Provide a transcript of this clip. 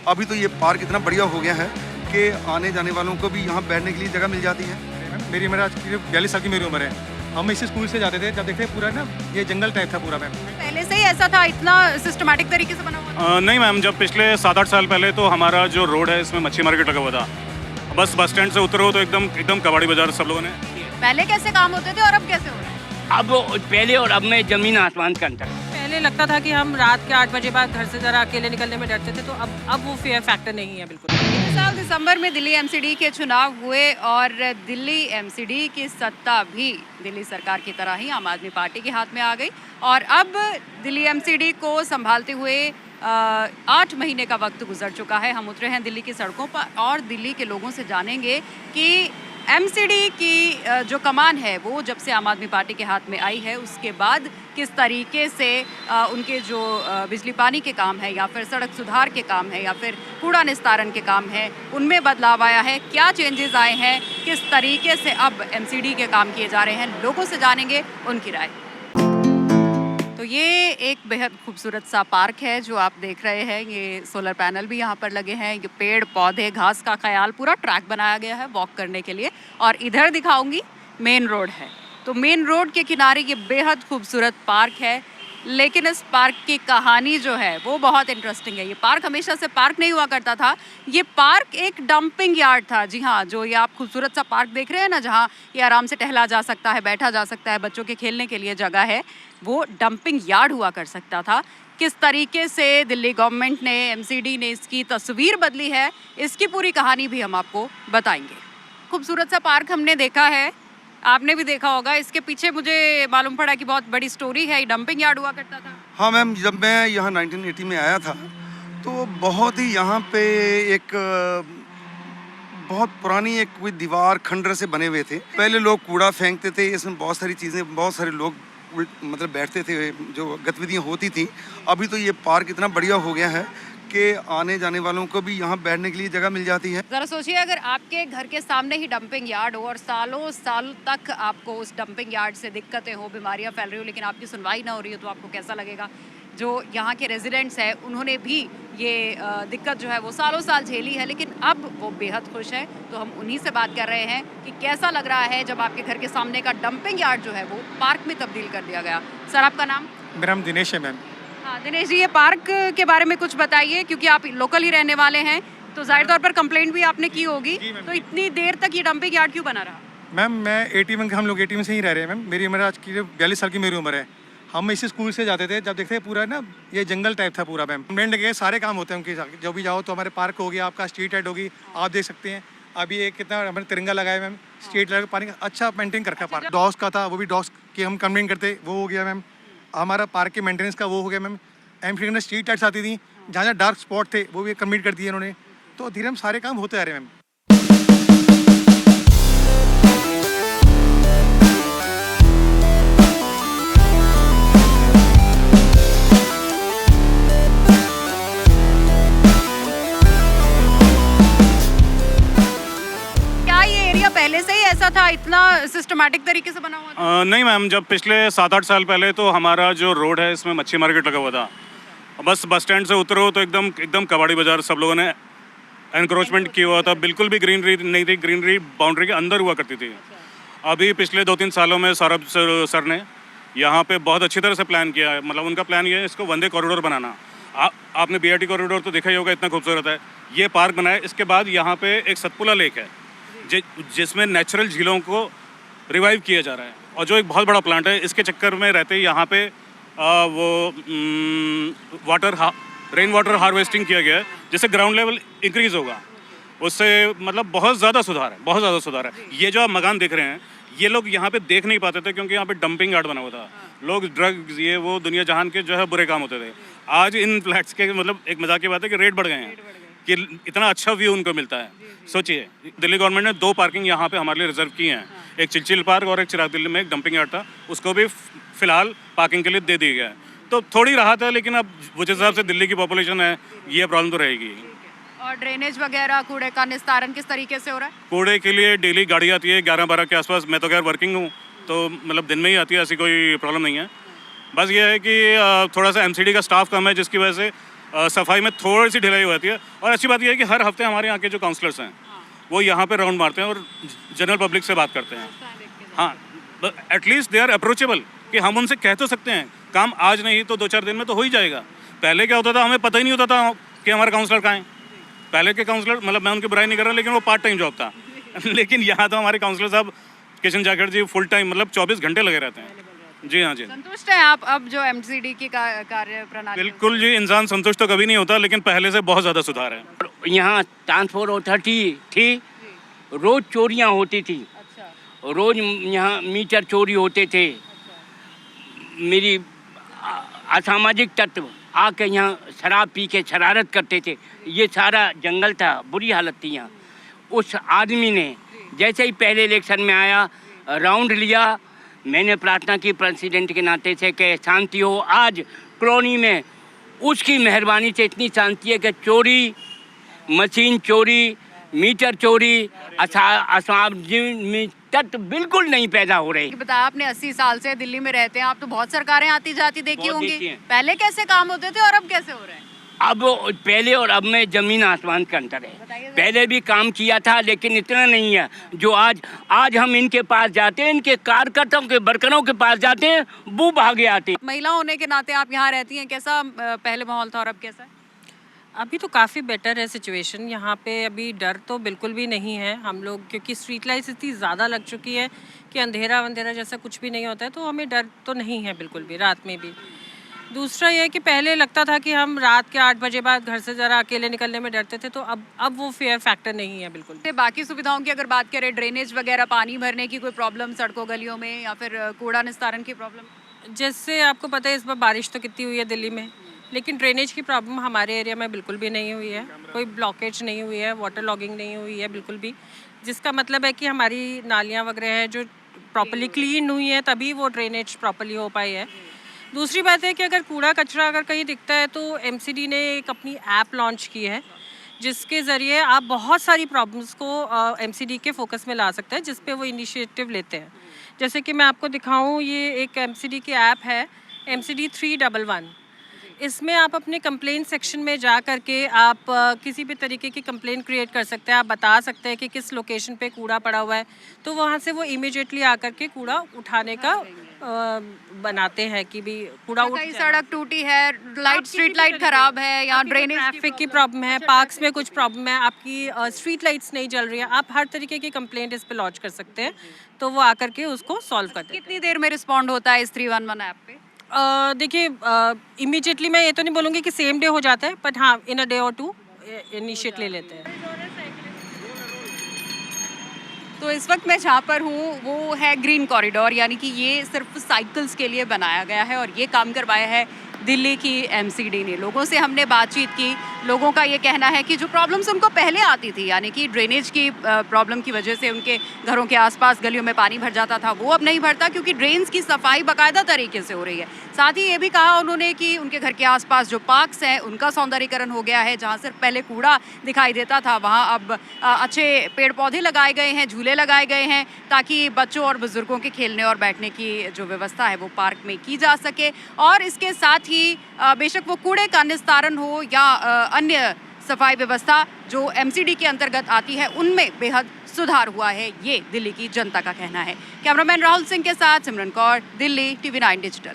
अभी तो ये पार्क इतना बढ़िया हो गया है कि आने जाने वालों को भी यहाँ बैठने के लिए जगह मिल जाती है। मेरी उम्र आज 42 साल की मेरी उम्र है। हम इसी स्कूल से जाते थे, जब देखते पूरा ना ये जंगल टाइप था पूरा मैम। पहले से ही ऐसा था, इतना सिस्टमैटिक तरीके से बना हुआ था? नहीं मैम, जब पिछले 7-8 साल पहले तो हमारा जो रोड है इसमें मच्छी मार्केट लगा हुआ था। बस स्टैंड से उतरो तो एकदम कबाड़ी बाजार सब लोगों ने। पहले कैसे काम होते थे और अब कैसे हो रहे हैं? अब पहले और अब में ज़मीन आसमान का अंतर। पहले लगता था कि हम रात के 8 बजे बाद घर से ज़रा अकेले निकलने में डरते थे, तो अब वो फियर फैक्टर नहीं है बिल्कुल। इस साल दिसंबर में दिल्ली एमसीडी के चुनाव हुए और दिल्ली एमसीडी की सत्ता भी दिल्ली सरकार की तरह ही आम आदमी पार्टी के हाथ में आ गई और अब दिल्ली एमसीडी को संभालते हुए 8 महीने का वक्त गुजर चुका है। हम उतरे हैं दिल्ली की सड़कों पर और दिल्ली के लोगों से जानेंगे कि एमसीडी की जो कमान है वो जब से आम आदमी पार्टी के हाथ में आई है उसके बाद किस तरीके से उनके जो बिजली पानी के काम है या फिर सड़क सुधार के काम है या फिर कूड़ा निस्तारण के काम है उनमें बदलाव आया है, क्या चेंजेस आए हैं, किस तरीके से अब एमसीडी के काम किए जा रहे हैं, लोगों से जानेंगे उनकी राय। तो ये एक बेहद खूबसूरत सा पार्क है जो आप देख रहे हैं। ये सोलर पैनल भी यहाँ पर लगे हैं, ये पेड़ पौधे घास का ख्याल, पूरा ट्रैक बनाया गया है वॉक करने के लिए। और इधर दिखाऊंगी मेन रोड है, तो मेन रोड के किनारे ये बेहद खूबसूरत पार्क है। लेकिन इस पार्क की कहानी जो है वो बहुत इंटरेस्टिंग है। ये पार्क हमेशा से पार्क नहीं हुआ करता था, ये पार्क एक डंपिंग यार्ड था। जी हाँ, जो ये आप खूबसूरत सा पार्क देख रहे हैं ना, जहाँ ये आराम से टहला जा सकता है, बैठा जा सकता है, बच्चों के खेलने के लिए जगह है, वो डंपिंग यार्ड हुआ कर सकता था। किस तरीके से दिल्ली गवर्नमेंट ने, एमसीडी ने इसकी तस्वीर बदली है, इसकी पूरी कहानी भी हम आपको बताएंगे। खूबसूरत सा पार्क हमने देखा है, आपने भी देखा होगा। इसके पीछे मुझे मालूम पड़ा कि बहुत बड़ी स्टोरी है, ये डंपिंग यार्ड हुआ करता था। हाँ मैम, जब मैं यहाँ 1980 में आया था तो बहुत ही यहाँ पे एक बहुत पुरानी एक कोई दीवार खंडर से बने हुए थे। पहले लोग कूड़ा फेंकते थे, इसमें बहुत सारी चीज़ें, बहुत सारे लोग मतलब बैठते थे, जो गतिविधियाँ होती थी। अभी तो ये पार्क इतना बढ़िया हो गया है कि आने जाने वालों को भी यहाँ बैठने के लिए जगह मिल जाती है। ज़रा सोचिए, अगर आपके घर के सामने ही डंपिंग यार्ड हो और सालों साल तक आपको उस डंपिंग यार्ड से दिक्कतें हो, बीमारियाँ फैल रही हो, लेकिन आपकी सुनवाई ना हो रही हो, तो आपको कैसा लगेगा? जो यहाँ के रेजिडेंट्स हैं उन्होंने भी ये दिक्कत जो है वो सालों साल झेली है, लेकिन अब वो बेहद खुश है। तो हम उन्हीं से बात कर रहे हैं कि कैसा लग रहा है जब आपके घर के सामने का डंपिंग यार्ड जो है वो पार्क में तब्दील कर दिया गया। सर, आपका नाम? मेरा नाम दिनेश है मैम। हाँ दिनेश जी, ये पार्क के बारे में कुछ बताइए, क्योंकि आप लोकल ही रहने वाले हैं तो जाहिर तौर पर कंप्लेंट भी आपने की होगी। तो इतनी देर तक ये डंपिंग यार्ड क्यों बना रहा? मैम मैं 81 हम लोग 81 से ही रह रहे हैं मैम। मेरी उम्र आज 42 साल की मेरी उम्र है। हम इसी स्कूल से जाते थे, जब देखते पूरा ना ये जंगल टाइप था पूरा मैम। कंप्लेंट के सारे काम होते हैं उनके, जो भी जाओ तो हमारे पार्क हो गया, आपका स्ट्रीट लाइट होगी, आप देख सकते हैं। अभी एक कितना हमारे तिरंगा लगाया मैम, स्ट्रीट लाइट पानी का अच्छा मेंटेन करके पार्क। डॉग्स का था, वो भी डॉग्स की हम कंप्लेंट करते, वो हो गया मैम। हमारा पार्क के मेंटेनेंस का वो हो गया मैम। एमसीडी में स्ट्रीट लाइट्स आती थी, जहाँ जहाँ डार्क स्पॉट थे वो भी कंप्लीट कर दिए इन्होंने। तो धीरे हम सारे काम होते आ रहे हैं मैम। क्या ये एरिया पहले से ही ऐसा था, इतना सिस्टमैटिक तरीके से बना हुआ था? नहीं मैम, जब पिछले 7-8 साल पहले तो हमारा जो रोड है इसमें मच्छी मार्केट लगा हुआ था। बस स्टैंड से उतरो तो एकदम कबाड़ी बाजार सब लोगों ने एनक्रोचमेंट किया हुआ था। बिल्कुल भी ग्रीनरी नहीं थी, ग्रीनरी बाउंड्री के अंदर हुआ करती थी। अभी पिछले 2-3 सालों में सौरभ सर ने यहाँ पे बहुत अच्छी तरह से प्लान किया है। मतलब उनका प्लान ये है इसको वंदे कॉरिडोर बनाना। आपने बीआरटी कॉरिडोर तो देखा ही होगा, इतना खूबसूरत है। ये पार्क बनाया, इसके बाद यहाँ पे एक सतपुड़ा लेक है जिसमें नेचुरल झीलों को रिवाइव किया जा रहा है, और जो एक बहुत बड़ा प्लांट है। इसके चक्कर में रहते ही यहाँ पे रेन वाटर हार्वेस्टिंग किया गया है, जिससे ग्राउंड लेवल इंक्रीज होगा। उससे मतलब बहुत ज़्यादा सुधार है, बहुत ज़्यादा सुधार है। ये जो आप मकान देख रहे हैं, ये लोग यहाँ पे देख नहीं पाते थे क्योंकि यहाँ पे डंपिंग यार्ड बना हुआ था। लोग ड्रग्स, ये वो दुनिया जहान के जो है बुरे काम होते थे। आज इन फ्लैट्स के मतलब एक मजाक की बात है कि रेट बढ़ गए हैं, कि इतना अच्छा व्यू उनको मिलता है। सोचिए, दिल्ली गवर्नमेंट ने 2 पार्किंग यहाँ पे हमारे लिए रिजर्व की हैं, एक चिलचिल पार्क और एक चिराग दिल्ली में एक डंपिंग यार्ड था, उसको भी फिलहाल पार्किंग के लिए दे दिया गया है। तो थोड़ी राहत है, लेकिन अब जिस हिसाब से दिल्ली की पॉपुलेशन है, ये प्रॉब्लम तो रहेगी। और ड्रेनेज वगैरह, कूड़े का निस्तारण किस तरीके से हो रहा है? कूड़े के लिए डेली गाड़ी आती है 11-12 के आसपास। मैं तो खैर वर्किंग हूँ, तो मतलब दिन में ही आती है, ऐसी कोई प्रॉब्लम नहीं है। बस ये है कि थोड़ा सा एमसीडी का स्टाफ कम है, जिसकी वजह से सफाई में थोड़ी सी ढिलाई हो जाती है। और अच्छी बात यह है कि हर हफ्ते हमारे यहाँ के जो काउंसलर्स हैं वो यहाँ पे राउंड मारते हैं और जनरल पब्लिक से बात करते हैं। हाँ, एटलीस्ट दे आर अप्रोचेबल, कि हम उनसे कह तो सकते हैं काम आज नहीं तो 2-4 दिन में तो हो ही जाएगा। पहले क्या होता था, हमें पता ही नहीं होता था कि हमारे काउंसलर कहाँ हैं। पहले के काउंसलर, मतलब मैं उनकी बुराई नहीं कर रहा, लेकिन वो पार्ट टाइम जॉब था लेकिन यहाँ तो हमारे काउंसलर साहब किशन जाखड़ जी फुल टाइम, मतलब 24 घंटे लगे रहते हैं। जी हाँ जी, संतुष्ट हैं आप अब जो एमसीडी की कार्य प्रणाली? बिल्कुल जी, इंसान संतुष्ट तो कभी नहीं होता, लेकिन पहले से बहुत ज़्यादा सुधार है। यहाँ ट्रांसपोर्ट अथॉरिटी थी, रोज चोरियाँ होती थी, अच्छा, रोज यहाँ मीटर चोरी होते थे। मेरी असामाजिक तत्व आके यहाँ शराब पी के शरारत करते थे। ये सारा जंगल था, बुरी हालत थी यहाँ। उस आदमी ने जैसे ही पहले इलेक्शन में आया, राउंड लिया, मैंने प्रार्थना की प्रेसिडेंट के नाते से कि शांति हो। आज कॉलोनी में उसकी मेहरबानी से इतनी शांति है कि चोरी, मशीन चोरी, मीटर चोरी, असामाजिक तत्व बिल्कुल नहीं पैदा हो रहे। बताया आपने 80 साल से दिल्ली में रहते हैं आप, तो बहुत सरकारें आती जाती देखी बहुत देखी होंगी। हैं। पहले कैसे काम होते थे और अब कैसे हो रहे हैं? अब पहले और अब में ज़मीन आसमान का अंतर है। बताइए जरा। पहले भी काम किया था, लेकिन इतना नहीं है जो आज हम इनके पास जाते हैं, इनके कार्यकर्ताओं के वर्करों के पास जाते हैं, वो भागे आते हैं। महिला होने के नाते आप यहाँ रहती हैं, कैसा पहले माहौल था और अब कैसा है? अभी तो काफ़ी बेटर है सिचुएशन यहाँ पे। अभी डर तो बिल्कुल भी नहीं है हम लोग, क्योंकि स्ट्रीट लाइट्स इतनी ज़्यादा लग चुकी है कि अंधेरा वंधेरा जैसा कुछ भी नहीं होता है, तो हमें डर तो नहीं है बिल्कुल भी, रात में भी। दूसरा ये कि पहले लगता था कि हम रात के 8 बजे बाद घर से ज़रा अकेले निकलने में डरते थे, तो अब वो फियर फैक्टर नहीं है बिल्कुल। ये बाकी सुविधाओं की अगर बात करें, ड्रेनेज वगैरह, पानी भरने की कोई प्रॉब्लम सड़कों गलियों में, या फिर कूड़ा निस्तारण की प्रॉब्लम? जैसे आपको पता है इस बार बारिश तो कितनी हुई है दिल्ली में, लेकिन ड्रेनेज की प्रॉब्लम हमारे एरिया में बिल्कुल भी नहीं हुई है। कोई ब्लॉकेज नहीं हुई है, वाटर लॉगिंग नहीं हुई है बिल्कुल भी, जिसका मतलब है कि हमारी नालियाँ वगैरह हैं जो प्रॉपर्ली क्लीन हुई हैं, तभी वो ड्रेनेज प्रॉपर्ली हो पाई है। दूसरी बात है कि अगर कूड़ा कचरा अगर कहीं दिखता है तो एमसीडी ने एक अपनी ऐप लॉन्च की है, जिसके ज़रिए आप बहुत सारी प्रॉब्लम्स को एमसीडी के फोकस में ला सकते हैं, जिस पे वो इनिशिएटिव लेते हैं। जैसे कि मैं आपको दिखाऊं, ये एक एमसीडी की ऐप है, MCD 311। इसमें आप अपने कंप्लेंट सेक्शन में जा करके आप किसी भी तरीके की कंप्लेंट क्रिएट कर सकते हैं। आप बता सकते हैं कि किस लोकेशन पे कूड़ा पड़ा हुआ है, तो वहाँ से वो इमीडिएटली आकर के कूड़ा उठाने का बनाते हैं कि भी कूड़ा उठ कहीं जाए। सड़क टूटी है, लाइट, स्ट्रीट लाइट खराब है, या ड्रेनेज ट्रैफिक की प्रॉब्लम है, पार्क्स में कुछ प्रॉब्लम है, आपकी स्ट्रीट लाइट्स नहीं जल रही है, आप हर तरीके की कंप्लेंट इस पे लॉन्च कर सकते हैं, तो वो आकर के उसको सॉल्व कर देते हैं। कितनी देर में रिस्पॉन्ड होता है इस 311 ऐप पे? देखिए, इमीडिएटली मैं ये तो नहीं बोलूँगी कि सेम डे हो जाता है, बट हाँ, इन अ डे और 2 इनिशिएट ले लेते हैं। तो इस वक्त मैं जहाँ पर हूँ वो है ग्रीन कॉरिडोर, यानी कि ये सिर्फ साइकिल्स के लिए बनाया गया है और ये काम करवाया है दिल्ली की एमसीडी ने। लोगों से हमने बातचीत की, लोगों का ये कहना है कि जो प्रॉब्लम्स उनको पहले आती थी, यानी कि ड्रेनेज की प्रॉब्लम की वजह से उनके घरों के आसपास गलियों में पानी भर जाता था, वो अब नहीं भरता, क्योंकि ड्रेन्स की सफाई बाकायदा तरीके से हो रही है। साथ ही ये भी कहा उन्होंने कि उनके घर के आसपास जो पार्क्स हैं उनका सौंदर्यीकरण हो गया है। जहाँ सिर्फ पहले कूड़ा दिखाई देता था, वहाँ अब अच्छे पेड़ पौधे लगाए गए हैं, झूले लगाए गए हैं, ताकि बच्चों और बुजुर्गों के खेलने और बैठने की जो व्यवस्था है वो पार्क में की जा सके। और इसके साथ ही बेशक वो कूड़े का निस्तारण हो या अन्य सफाई व्यवस्था जो एमसीडी के अंतर्गत आती है, उनमें बेहद सुधार हुआ है, ये दिल्ली की जनता का कहना है। कैमरामैन राहुल सिंह के साथ सिमरन कौर, दिल्ली, TV9 डिजिटल।